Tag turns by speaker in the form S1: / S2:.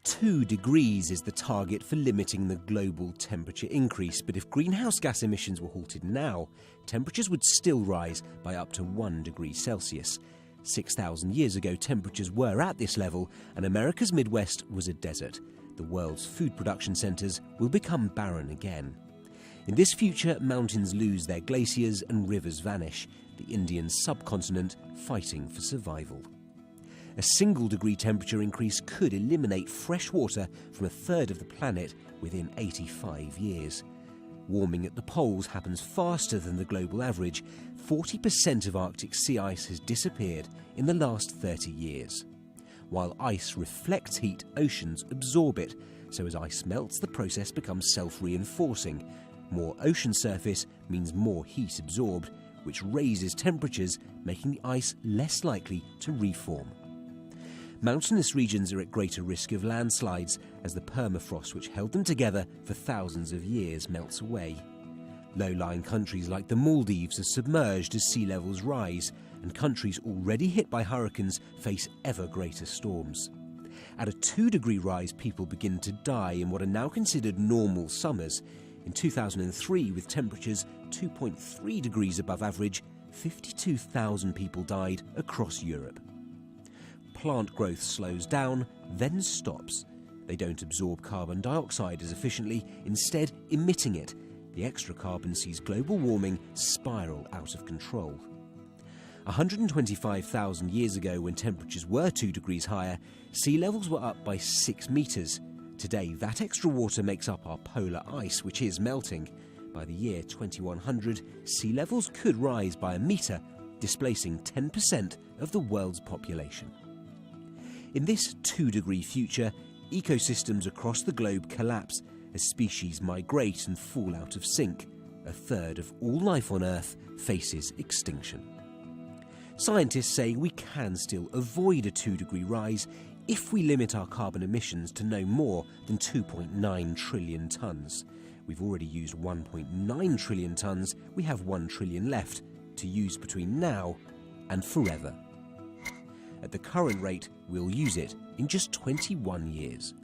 S1: 2 degrees is the target for limiting the global temperature increase, but if greenhouse gas emissions were halted now, temperatures would still rise by up to 1 degree Celsius. 6,000 years ago, temperatures were at this level, and America's Midwest was a desert. The world's food production centres will become barren again. In this future, mountains lose their glaciers and rivers vanish, the Indian subcontinent fighting for survival. A single degree temperature increase could eliminate fresh water from a third of the planet within 85 years. Warming at the poles happens faster than the global average. 40% of Arctic sea ice has disappeared in the last 30 years. While ice reflects heat, oceans absorb it, so as ice melts, the process becomes self-reinforcing. More ocean surface means more heat absorbed, which raises temperatures, making the ice less likely to reform. Mountainous regions are at greater risk of landslides as the permafrost which held them together for thousands of years melts away. Low-lying countries like the Maldives are submerged as sea levels rise, and countries already hit by hurricanes face ever greater storms. At a 2-degree rise, people begin to die in what are now considered normal summers. In 2003, with temperatures 2.3 degrees above average, 52,000 people died across Europe. Plant growth slows down, then stops. They don't absorb carbon dioxide as efficiently, instead emitting it. The extra carbon sees global warming spiral out of control. 125,000 years ago, when temperatures were 2 degrees higher, sea levels were up by 6 metres. Today, that extra water makes up our polar ice, which is melting. By the year 2100, sea levels could rise by a metre, displacing 10% of the world's population. In this 2-degree future, ecosystems across the globe collapse as species migrate and fall out of sync. A third of all life on Earth faces extinction. Scientists say we can still avoid a 2-degree rise if we limit our carbon emissions to no more than 2.9 trillion tonnes. We've already used 1.9 trillion tonnes. We have 1 trillion left to use between now and forever. At the current rate, we'll use it in just 21 years.